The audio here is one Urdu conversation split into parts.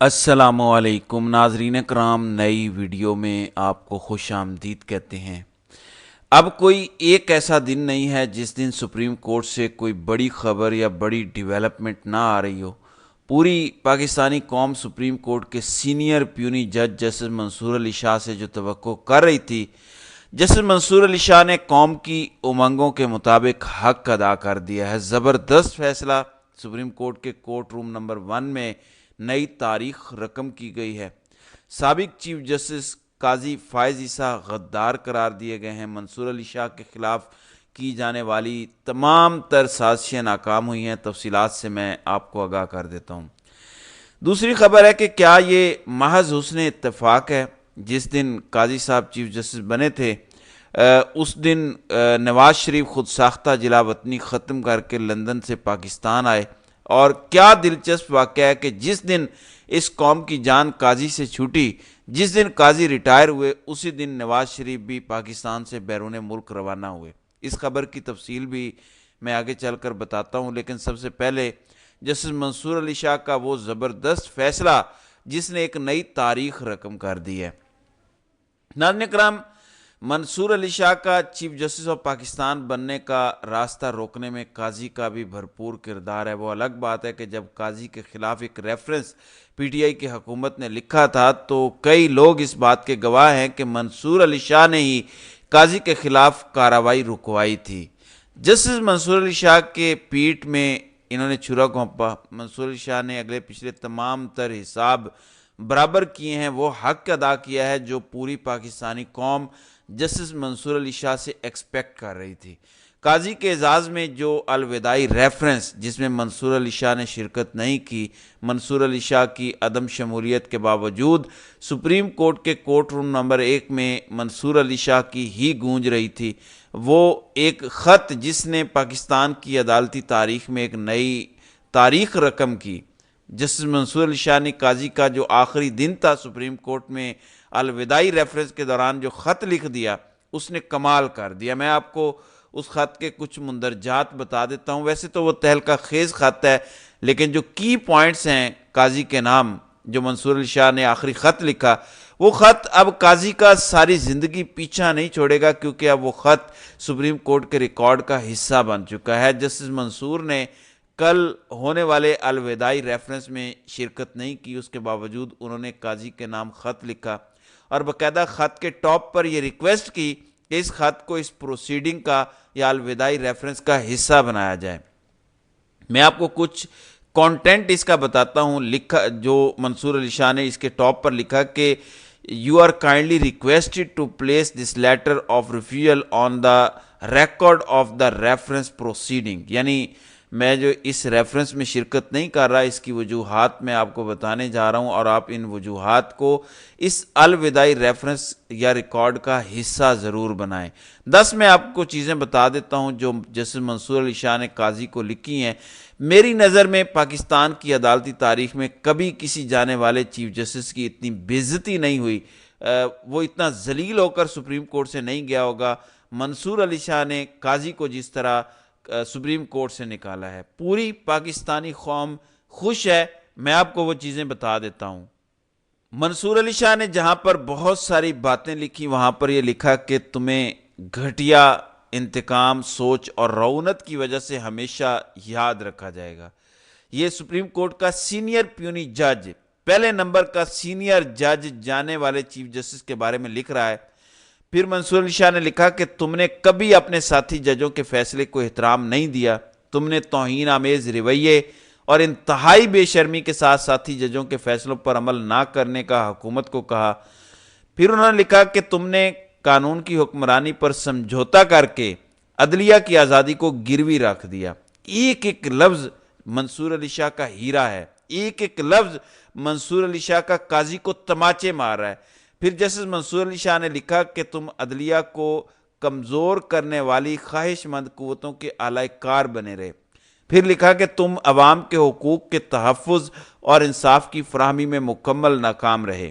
السلام علیکم ناظرین کرام، نئی ویڈیو میں آپ کو خوش آمدید کہتے ہیں۔ اب کوئی ایک ایسا دن نہیں ہے جس دن سپریم کورٹ سے کوئی بڑی خبر یا بڑی ڈیولپمنٹ نہ آ رہی ہو۔ پوری پاکستانی قوم سپریم کورٹ کے سینئر پیونی جج جسٹس منصور علی شاہ سے جو توقع کر رہی تھی، جسٹس منصور علی شاہ نے قوم کی امنگوں کے مطابق حق ادا کر دیا ہے۔ زبردست فیصلہ سپریم کورٹ کے کورٹ روم نمبر 1 میں نئی تاریخ رقم کی گئی ہے۔ سابق چیف جسٹس قاضی فائز عیسیٰ غدار قرار دیے گئے ہیں۔ منصور علی شاہ کے خلاف کی جانے والی تمام تر سازشیں ناکام ہوئی ہیں۔ تفصیلات سے میں آپ کو آگاہ کر دیتا ہوں۔ دوسری خبر ہے کہ کیا یہ محض حسن اتفاق ہے؟ جس دن قاضی صاحب چیف جسٹس بنے تھے اس دن نواز شریف خود ساختہ جلا وطنی ختم کر کے لندن سے پاکستان آئے، اور کیا دلچسپ واقعہ ہے کہ جس دن اس قوم کی جان قاضی سے چھوٹی، جس دن قاضی ریٹائر ہوئے، اسی دن نواز شریف بھی پاکستان سے بیرون ملک روانہ ہوئے۔ اس خبر کی تفصیل بھی میں آگے چل کر بتاتا ہوں، لیکن سب سے پہلے جسٹس منصور علی شاہ کا وہ زبردست فیصلہ جس نے ایک نئی تاریخ رقم کر دی ہے۔ ناظرین کرام، منصور علی شاہ کا چیف جسٹس آف پاکستان بننے کا راستہ روکنے میں قاضی کا بھی بھرپور کردار ہے۔ وہ الگ بات ہے کہ جب قاضی کے خلاف ایک ریفرنس پی ٹی آئی کی حکومت نے لکھا تھا تو کئی لوگ اس بات کے گواہ ہیں کہ منصور علی شاہ نے ہی قاضی کے خلاف کارروائی رکوائی تھی۔ جسٹس منصور علی شاہ کے پیٹ میں انہوں نے چھرا گھونپا۔ منصور علی شاہ نے اگلے پچھلے تمام تر حساب برابر کیے ہیں۔ وہ حق ادا کیا ہے جو پوری پاکستانی قوم جسٹس منصور علی شاہ سے ایکسپیکٹ کر رہی تھی۔ قاضی کے اعزاز میں جو الوداعی ریفرنس جس میں منصور علی شاہ نے شرکت نہیں کی، منصور علی شاہ کی عدم شمولیت کے باوجود سپریم کورٹ کے کورٹ روم نمبر 1 میں منصور علی شاہ کی ہی گونج رہی تھی۔ وہ ایک خط جس نے پاکستان کی عدالتی تاریخ میں ایک نئی تاریخ رقم کی۔ جسٹس منصور علی شاہ نے قاضی کا جو آخری دن تھا سپریم کورٹ میں الوداعی ریفرنس کے دوران جو خط لکھ دیا، اس نے کمال کر دیا۔ میں آپ کو اس خط کے کچھ مندرجات بتا دیتا ہوں۔ ویسے تو وہ تہلکہ خیز خط ہے، لیکن جو کی پوائنٹس ہیں قاضی کے نام جو منصور علی شاہ نے آخری خط لکھا، وہ خط اب قاضی کا ساری زندگی پیچھا نہیں چھوڑے گا، کیونکہ اب وہ خط سپریم کورٹ کے ریکارڈ کا حصہ بن چکا ہے۔ جسٹس منصور نے کل ہونے والے الوداعی ریفرنس میں شرکت نہیں کی، اس کے باوجود انہوں نے قاضی کے نام خط لکھا اور باقاعدہ خط کے ٹاپ پر یہ ریکویسٹ کی کہ اس خط کو اس پروسیڈنگ کا یا الوداعی ریفرنس کا حصہ بنایا جائے۔ میں آپ کو کچھ کانٹینٹ اس کا بتاتا ہوں۔ لکھا جو منصور علی شاہ نے اس کے ٹاپ پر لکھا کہ you are kindly requested to place this letter of refusal on the record of the reference proceeding, یعنی میں جو اس ریفرنس میں شرکت نہیں کر رہا، اس کی وجوہات میں آپ کو بتانے جا رہا ہوں، اور آپ ان وجوہات کو اس الوداعی ریفرنس یا ریکارڈ کا حصہ ضرور بنائیں۔ 10 میں آپ کو چیزیں بتا دیتا ہوں جو جسٹس منصور علی شاہ نے قاضی کو لکھی ہیں۔ میری نظر میں پاکستان کی عدالتی تاریخ میں کبھی کسی جانے والے چیف جسٹس کی اتنی بے عزتی نہیں ہوئی، وہ اتنا ذلیل ہو کر سپریم کورٹ سے نہیں گیا ہوگا۔ منصور علی شاہ نے قاضی کو جس طرح سپریم کورٹ سے نکالا ہے، پوری پاکستانی قوم خوش ہے۔ میں آپ کو وہ چیزیں بتا دیتا ہوں۔ منصور علی شاہ نے جہاں پر بہت ساری باتیں لکھی، وہاں پر یہ لکھا کہ تمہیں گھٹیا انتقام سوچ اور رعونت کی وجہ سے ہمیشہ یاد رکھا جائے گا۔ یہ سپریم کورٹ کا سینئر پیونی جج، پہلے نمبر کا سینئر جج جانے والے چیف جسٹس کے بارے میں لکھ رہا ہے۔ پھر منصور علی شاہ نے لکھا کہ تم نے کبھی اپنے ساتھی ججوں کے فیصلے کو احترام نہیں دیا، تم نے توہین آمیز رویے اور انتہائی بے شرمی کے ساتھ ساتھی ججوں کے فیصلوں پر عمل نہ کرنے کا حکومت کو کہا۔ پھر انہوں نے لکھا کہ تم نے قانون کی حکمرانی پر سمجھوتا کر کے عدلیہ کی آزادی کو گروی رکھ دیا۔ ایک ایک لفظ منصور علی شاہ کا ہیرا ہے، ایک ایک لفظ منصور علی شاہ کا قاضی کو تماچے مار رہا ہے۔ پھر جسٹس منصور علی شاہ نے لکھا کہ تم عدلیہ کو کمزور کرنے والی خواہش مند قوتوں کے اعلی کار بنے رہے۔ پھر لکھا کہ تم عوام کے حقوق کے تحفظ اور انصاف کی فراہمی میں مکمل ناکام رہے۔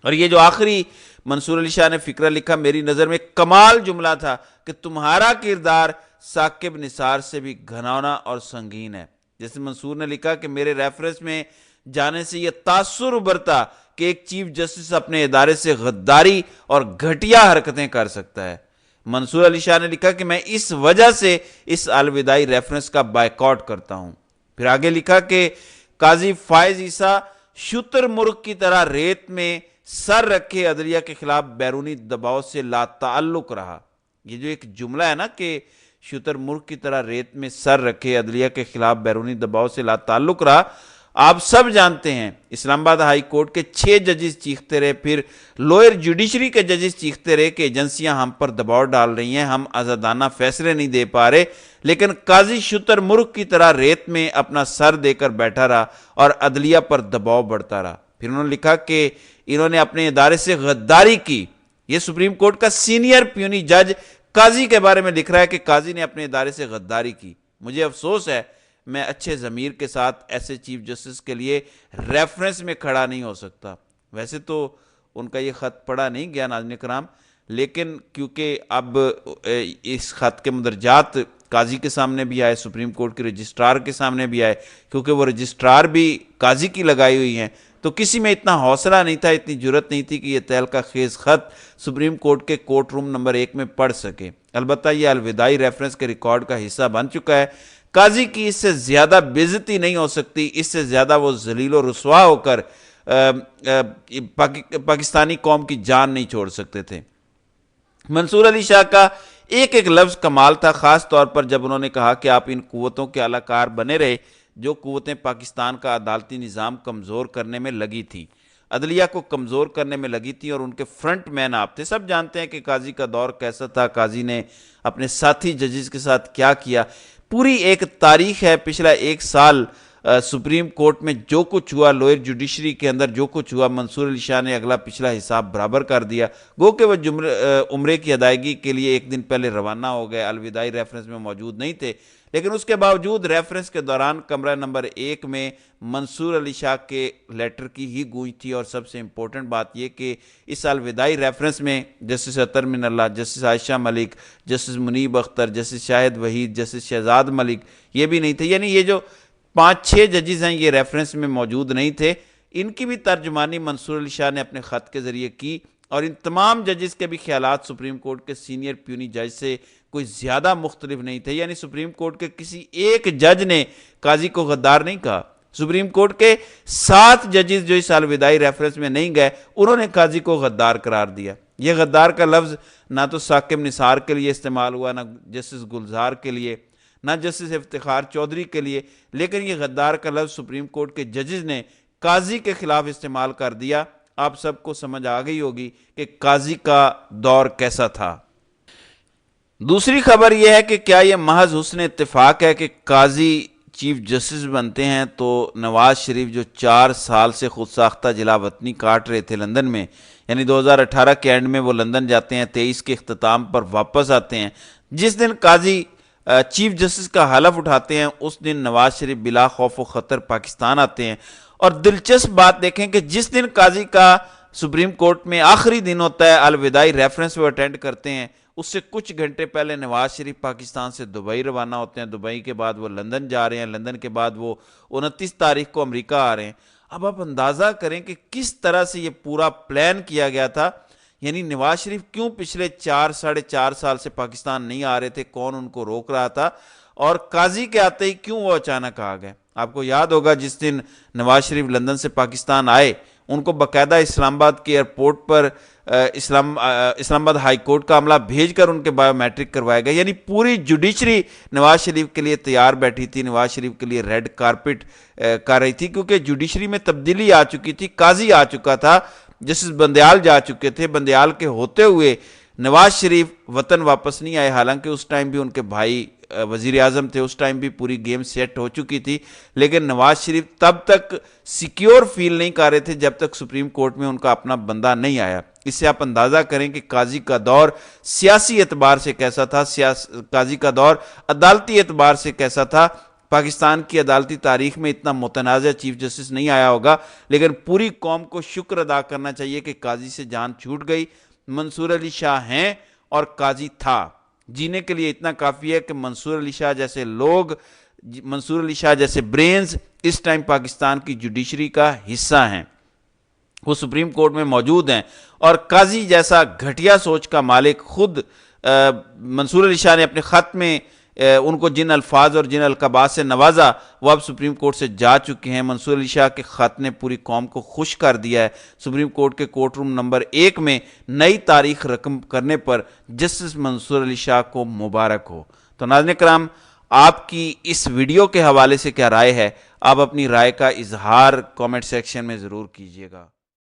اور یہ جو آخری منصور علی شاہ نے فقرہ لکھا، میری نظر میں کمال جملہ تھا کہ تمہارا کردار ثاقب نثار سے بھی گھناؤنا اور سنگین ہے۔ جیسے منصور نے لکھا کہ میرے ریفرنس میں جانے سے یہ تاثر ابھرتا کہ ایک چیف جسٹس اپنے ادارے سے غداری اور گھٹیا حرکتیں کر سکتا ہے۔ منصور علی شاہ نے لکھا کہ میں اس وجہ سے اس الوداعی ریفرنس کا بائیکاٹ کرتا ہوں۔ پھر آگے لکھا کہ قاضی فائز عیسیٰ شتر مرغ کی طرح ریت میں سر رکھے عدلیہ کے خلاف بیرونی دباؤ سے لا تعلق رہا۔ یہ جو ایک جملہ ہے نا کہ شتر مرغ کی طرح ریت میں سر رکھے عدلیہ کے خلاف بیرونی دباؤ سے لا تعلق رہا، آپ سب جانتے ہیں اسلام آباد ہائی کورٹ کے 6 ججز چیختے رہے، پھر لوئر جوڈیشری کے ججز چیختے رہے کہ ایجنسیاں ہم پر دباؤ ڈال رہی ہیں، ہم آزادانہ فیصلے نہیں دے پا رہے، لیکن قاضی شتر مرغ کی طرح ریت میں اپنا سر دے کر بیٹھا رہا اور عدلیہ پر دباؤ بڑھتا رہا۔ پھر انہوں نے لکھا کہ انہوں نے اپنے ادارے سے غداری کی۔ یہ سپریم کورٹ کا سینئر پیونی جج قاضی کے بارے میں لکھ رہا ہے کہ قاضی نے اپنے ادارے سے غداری کی۔ مجھے افسوس ہے، میں اچھے ضمیر کے ساتھ ایسے چیف جسٹس کے لیے ریفرنس میں کھڑا نہیں ہو سکتا۔ ویسے تو ان کا یہ خط پڑھا نہیں گیا ناظرین کرام، لیکن کیونکہ اب اس خط کے مندرجات قاضی کے سامنے بھی آئے، سپریم کورٹ کے رجسٹرار کے سامنے بھی آئے، کیونکہ وہ رجسٹرار بھی قاضی کی لگائی ہوئی ہیں، تو کسی میں اتنا حوصلہ نہیں تھا، اتنی جرت نہیں تھی کہ یہ تہلکہ خیز خط سپریم کورٹ کے کورٹ روم نمبر 1 میں پڑھ سکے۔ البتہ یہ الوداعی ریفرنس کے ریکارڈ کا حصہ بن چکا ہے۔ قاضی کی اس سے زیادہ بےعزتی نہیں ہو سکتی، اس سے زیادہ وہ ذلیل و رسوا ہو کر پاکستانی قوم کی جان نہیں چھوڑ سکتے تھے۔ منصور علی شاہ کا ایک ایک لفظ کمال تھا، خاص طور پر جب انہوں نے کہا کہ آپ ان قوتوں کے اعلی کار بنے رہے جو قوتیں پاکستان کا عدالتی نظام کمزور کرنے میں لگی تھی، عدلیہ کو کمزور کرنے میں لگی تھی، اور ان کے فرنٹ مین آپ تھے۔ سب جانتے ہیں کہ قاضی کا دور کیسا تھا، قاضی نے اپنے ساتھی ججز کے ساتھ کیا کیا، پوری ایک تاریخ ہے۔ پچھلا 1 سال سپریم کورٹ میں جو کچھ ہوا، لوئر جوڈیشری کے اندر جو کچھ ہوا، منصور علی شاہ نے اگلا پچھلا حساب برابر کر دیا۔ گو کہ وہ عمرے کی ادائیگی کے لیے 1 دن پہلے روانہ ہو گئے، الوداعی ریفرنس میں موجود نہیں تھے، لیکن اس کے باوجود ریفرنس کے دوران کمرہ نمبر 1 میں منصور علی شاہ کے لیٹر کی ہی گونج تھی۔ اور سب سے امپورٹنٹ بات یہ کہ اس الوداعی ریفرنس میں جسٹس اطہر من اللہ، جسٹس عائشہ ملک، جسٹس منیب اختر، جسٹس شاہد وحید، جسٹس شہزاد ملک یہ بھی نہیں تھے، یعنی یہ جو 5-6 ججز ہیں یہ ریفرنس میں موجود نہیں تھے۔ ان کی بھی ترجمانی منصور علی شاہ نے اپنے خط کے ذریعے کی، اور ان تمام ججز کے بھی خیالات سپریم کورٹ کے سینئر پیونی جج سے کوئی زیادہ مختلف نہیں تھے، یعنی سپریم کورٹ کے کسی ایک جج نے قاضی کو غدار نہیں کہا۔ سپریم کورٹ کے 7 ججز جو اس الوداعی ریفرنس میں نہیں گئے، انہوں نے قاضی کو غدار قرار دیا۔ یہ غدار کا لفظ نہ تو ثاقب نثار کے لیے استعمال ہوا، نہ جسٹس گلزار کے لیے، نہ جسٹس افتخار چودھری کے لیے، لیکن یہ غدار کا لفظ سپریم کورٹ کے ججز نے قاضی کے خلاف استعمال کر دیا۔ آپ سب کو سمجھ آ گئی ہوگی کہ قاضی کا دور کیسا تھا۔ دوسری خبر یہ ہے کہ کیا یہ محض حسن اتفاق ہے کہ قاضی چیف جسٹس بنتے ہیں تو نواز شریف جو 4 سال سے خود ساختہ جلا وطنی کاٹ رہے تھے لندن میں، یعنی 2018 کے اینڈ میں وہ لندن جاتے ہیں، 23 کے اختتام پر واپس آتے ہیں، جس دن قاضی چیف جسٹس کا حلف اٹھاتے ہیں اس دن نواز شریف بلا خوف و خطر پاکستان آتے ہیں۔ اور دلچسپ بات دیکھیں کہ جس دن قاضی کا سپریم کورٹ میں آخری دن ہوتا ہے، الوداعی ریفرنس وہ اٹینڈ کرتے ہیں، اس سے کچھ گھنٹے پہلے نواز شریف پاکستان سے دبئی روانہ ہوتے ہیں، دبئی کے بعد وہ لندن جا رہے ہیں، لندن کے بعد وہ 29 تاریخ کو امریکہ آ رہے ہیں۔ اب آپ اندازہ کریں کہ کس طرح سے یہ پورا پلان کیا گیا تھا، یعنی نواز شریف کیوں پچھلے 4-4.5 سال سے پاکستان نہیں آ رہے تھے، کون ان کو روک رہا تھا، اور قاضی کے آتے ہی کیوں وہ اچانک آ گئے۔ آپ کو یاد ہوگا جس دن نواز شریف لندن سے پاکستان آئے، ان کو باقاعدہ اسلام آباد کے ایئرپورٹ پر اسلام آباد ہائی کورٹ کا عملہ بھیج کر ان کے بایو میٹرک کروایا گیا، یعنی پوری جوڈیشری نواز شریف کے لیے تیار بیٹھی تھی، نواز شریف کے لیے ریڈ کارپٹ کر رہی تھی، کیونکہ جوڈیشری میں تبدیلی آ چکی تھی، قاضی آ چکا تھا، جسٹس بندیال جا چکے تھے، بندیال کے ہوتے ہوئے نواز شریف وطن واپس نہیں آئے، حالانکہ اس ٹائم بھی ان کے بھائی وزیر اعظم تھے، اس ٹائم بھی پوری گیم سیٹ ہو چکی تھی، لیکن نواز شریف تب تک سیکیور فیل نہیں کر رہے تھے جب تک سپریم کورٹ میں ان کا اپنا بندہ نہیں آیا۔ اس سے آپ اندازہ کریں کہ قاضی کا دور سیاسی اعتبار سے کیسا تھا، قاضی کا دور عدالتی اعتبار سے کیسا تھا۔ پاکستان کی عدالتی تاریخ میں اتنا متنازع چیف جسٹس نہیں آیا ہوگا، لیکن پوری قوم کو شکر ادا کرنا چاہیے کہ قاضی سے جان چھوٹ گئی۔ منصور علی شاہ ہیں اور قاضی تھا، جینے کے لیے اتنا کافی ہے کہ منصور علی شاہ جیسے لوگ منصور علی شاہ جیسے برینز اس ٹائم پاکستان کی جوڈیشری کا حصہ ہیں، وہ سپریم کورٹ میں موجود ہیں، اور قاضی جیسا گھٹیا سوچ کا مالک خود منصور علی شاہ نے اپنے خط میں ان کو جن الفاظ اور جن القابات سے نوازا وہ اب سپریم کورٹ سے جا چکے ہیں۔ منصور علی شاہ کے خط نے پوری قوم کو خوش کر دیا ہے۔ سپریم کورٹ کے کورٹ روم نمبر 1 میں نئی تاریخ رقم کرنے پر جسٹس منصور علی شاہ کو مبارک ہو۔ تو ناظرین کرام، آپ کی اس ویڈیو کے حوالے سے کیا رائے ہے؟ آپ اپنی رائے کا اظہار کامنٹ سیکشن میں ضرور کیجیے گا۔